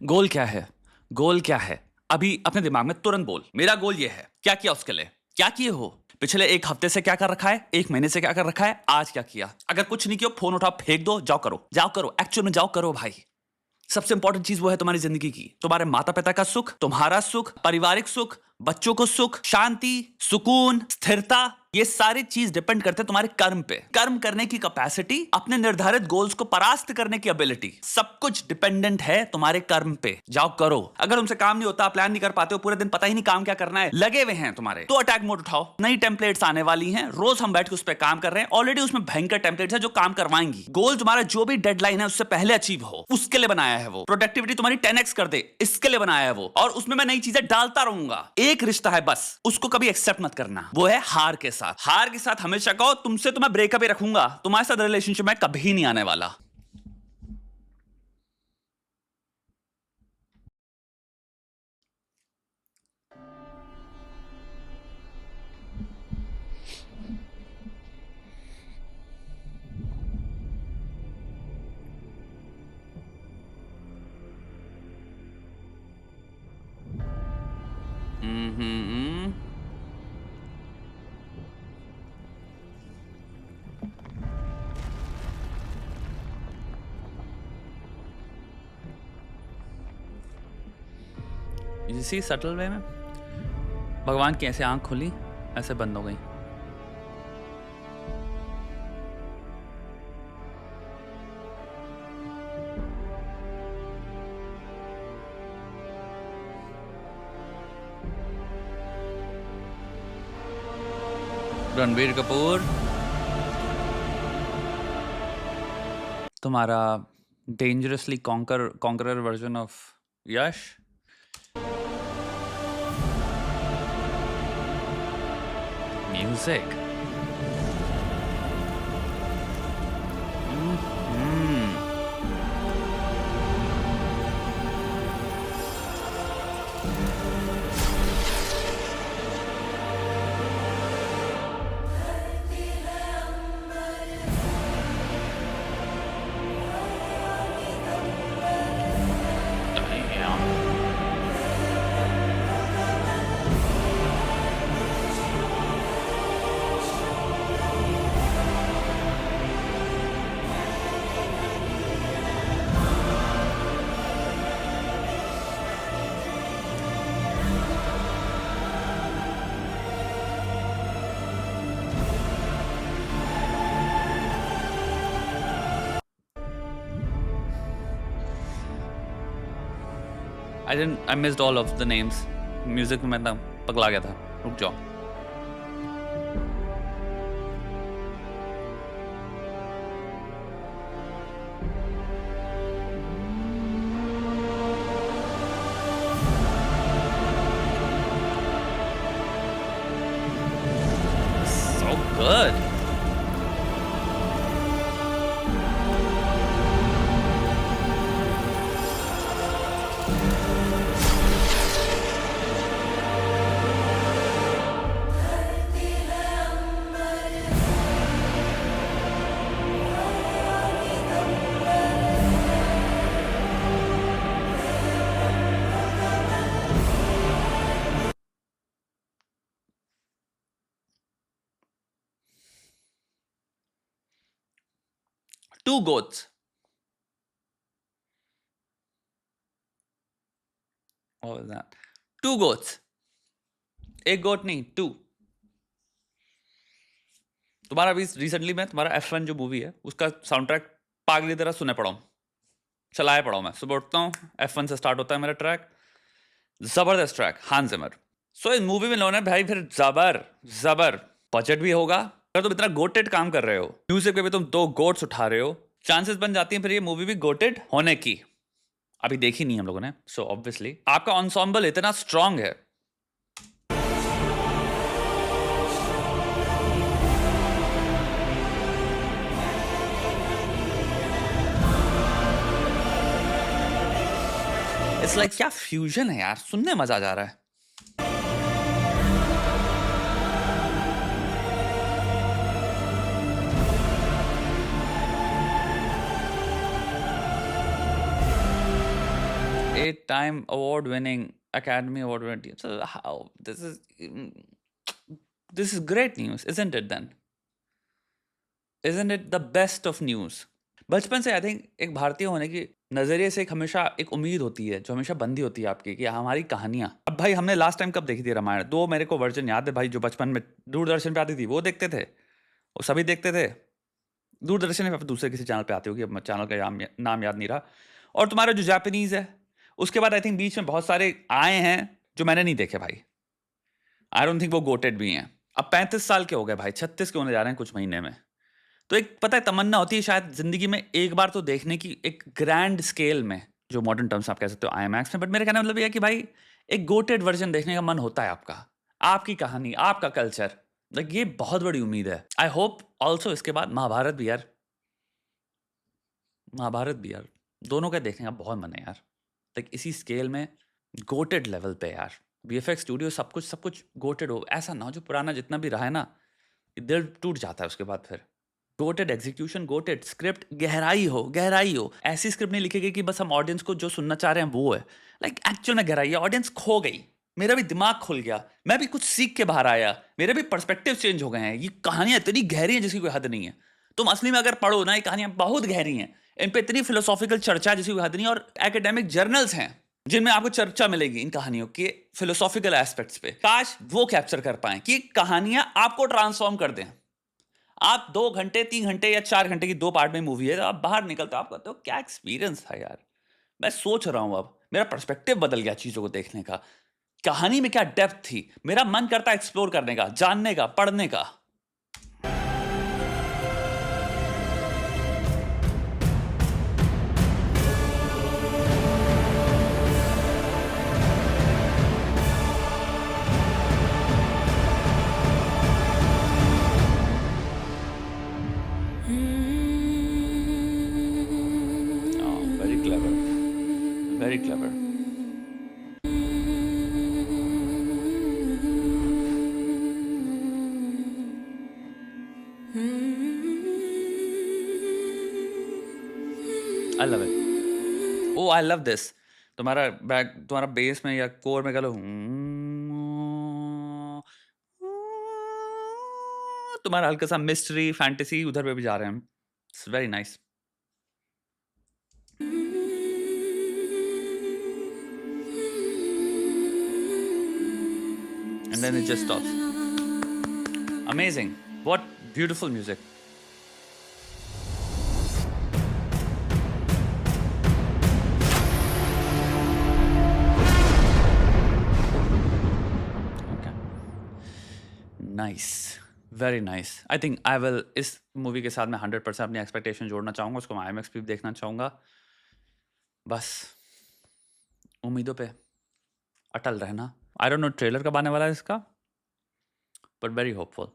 गोल क्या है? गोल क्या है? अभी अपने दिमाग में तुरंत बोल। मेरा गोल ये है। क्या किया उसके लिए? क्या किए हो? पिछले एक हफ्ते से क्या कर रखा है? एक महीने से क्या कर रखा है? आज क्या किया? अगर कुछ नहीं किया, फोन उठाओ, फेंक दो, जाओ करो, जाओ करो, एक्चुअल में जाओ करो भाई। सबसे इंपॉर्टेंट चीज वो है तुम्हारी जिंदगी की, तुम्हारे माता पिता का सुख, तुम्हारा सुख, पारिवारिक सुख, बच्चों को सुख, शांति, सुकून, स्थिरता। ये सारी चीज डिपेंड करते हैं तुम्हारे कर्म पे। कर्म करने की कैपेसिटी, अपने निर्धारित गोल्स को परास्त करने की एबिलिटी, सब कुछ डिपेंडेंट है तुम्हारे कर्म पे। जाओ करो। अगर तुमसे काम नहीं होता, प्लान नहीं कर पाते हो, पूरे दिन पता ही नहीं काम क्या करना है, लगे हुए हैं तुम्हारे, तो अटैक मोड उठाओ। नई टेम्पलेट्स आने वाली हैं, रोज हम बैठ के उस पर काम कर रहे हैं। ऑलरेडी उसमें भयंकर टेम्पलेट्स है जो काम करवाएंगी। गोल तुम्हारा जो भी डेडलाइन है उससे पहले अचीव हो, उसके लिए बनाया है वो। प्रोडक्टिविटी तुम्हारी 10x कर दे, इसके लिए बनाया है वो। और उसमें मैं नई चीजें डालता रहूंगा। एक रिश्ता है बस, उसको कभी एक्सेप्ट मत करना, वो है हार के साथ। हार के साथ हमेशा कहो तुमसे तो मैं ब्रेकअप ही रखूंगा, तुम्हारे साथ रिलेशनशिप में कभी नहीं आने वाला। हम्म। इसी सटल वे में भगवान की ऐसे आंख खुली, ऐसे बंद हो गई। रणबीर कपूर, तुम्हारा dangerously conqueror version of Yash. Music. I missed all of the names. Music में मैं एकदम पगला गया था। रुक जाओ। So good. Two goats. What was that? Two goats. एक गोट नहीं, टू। तुम्हारा अभी रिसेंटली में तुम्हारा F1 जो मूवी है उसका साउंड ट्रैक पागली तरह सुने पड़ा हूँ, चलाया पड़ा हूँ। मैं सुबह उठता हूँ, F1 से स्टार्ट होता है मेरा ट्रैक। जबरदस्त ट्रैक, हांस जिमर। सो इस मूवी में लोगों ने भाई फिर जबर जबर बजट भी होगा। अगर तुम इतना गोटेड काम कर रहे हो, म्यूजिक पे भी तुम 2 गोट्स उठा रहे हो, चांसेस बन जाती हैं फिर ये मूवी भी गोटेड होने की। अभी देखी नहीं हम लोगों ने, सो ऑब्वियसली आपका एंसेम्बल इतना स्ट्रांग है। इट्स लाइक क्या फ्यूजन है यार, सुनने मजा जा रहा है। 8-time award winning Academy Award winning. So how this is great news, isn't it then? Isn't it the best of news? बचपन से आई थिंक एक भारतीय होने की नजरिए से एक हमेशा एक उम्मीद होती है जो हमेशा बंधी होती है आपकी कि हमारी कहानियां। अब भाई हमने लास्ट टाइम कब देखी थी रामायण? 2 मेरे को वर्जन याद है भाई, जो बचपन में दूरदर्शन पे आती थी वो देखते थे, वो सभी देखते थे। दूरदर्शन पे दूसरे किसी चैनल पे आती होगी, अब चैनल का नाम याद नहीं रहा। और तुम्हारा जो जापानीज है, उसके बाद आई थिंक बीच में बहुत सारे आए हैं जो मैंने नहीं देखे भाई। आई डोंट थिंक वो गोटेड भी हैं। अब 35 साल के हो गए भाई, 36 के होने जा रहे हैं कुछ महीने में। तो एक पता है तमन्ना होती है शायद जिंदगी में एक बार तो देखने की, एक ग्रैंड स्केल में, जो मॉडर्न टर्म्स आप कह सकते हो आईएमएक्स में। बट मेरे कहने का मतलब यह है कि भाई एक गोटेड वर्जन देखने का मन होता है आपका, आपकी कहानी, आपका कल्चर। लाइक ये बहुत बड़ी उम्मीद है। आई होप ऑल्सो इसके बाद महाभारत भी यार, महाभारत भी यार, दोनों का देखने का बहुत मन है यार। लाइक इसी स्केल में गोटेड लेवल पे यार, वीएफएक्स स्टूडियो सब कुछ गोटेड हो। ऐसा ना हो जो पुराना जितना भी रहा है ना, दिल टूट जाता है उसके बाद फिर। गोटेड एग्जीक्यूशन, गोटेड स्क्रिप्ट, गहराई हो। ऐसी स्क्रिप्ट नहीं लिखेगी कि बस हम ऑडियंस को जो सुनना चाह रहे हैं वो है। लाइक एक्चुअल में गहराई है, ऑडियंस खो गई, मेरा भी दिमाग खुल गया, मैं भी कुछ सीख के बाहर आया, मेरे भी पर्सपेक्टिव चेंज हो गए हैं। ये कहानियां इतनी गहरी हैं जिसकी कोई हद नहीं है। तुम असली में अगर पढ़ो ना, ये कहानियां बहुत गहरी हैं, इन पे इतनी फिलोसॉफिकल चर्चा है जिसकी कोई हद नहीं है। और एकेडमिक जर्नल्स हैं जिनमें आपको चर्चा मिलेगी इन कहानियों के फिलोसॉफिकल एस्पेक्ट्स पे। काश वो कैप्चर कर पाए कि कहानियां आपको ट्रांसफॉर्म कर दें। आप 2 घंटे, 3 घंटे या 4 घंटे की 2 पार्ट में मूवी है, आप बाहर निकलते हो, आप कहते हो क्या एक्सपीरियंस था यार। मैं सोच रहा हूं, अब मेरा पर्सपेक्टिव बदल गया चीजों को देखने का। कहानी में क्या डेप्थ थी, मेरा मन करता है एक्सप्लोर करने का, जानने का, पढ़ने का। Very clever, very clever. I love it. Oh I love this. तुम्हारा बैक, तुम्हारा बेस में या कोर में कह लो, तुम्हारा हल्का सा मिस्ट्री फैंटेसी उधर पे भी जा रहे हैं। It's very nice. And then it just stops. Amazing. What beautiful music. Okay. Nice. Very nice. I think I will, इस मूवी के साथ मैं 100% अपनी एक्सपेक्टेशन जोड़ना चाहूँगा, उसको मैं IMAX पे भी देखना चाहूँगा। बस उम्मीदों पे अटल रहना। आई डोंट नो ट्रेलर कब आने वाला है इसका, बट वेरी होपफुल।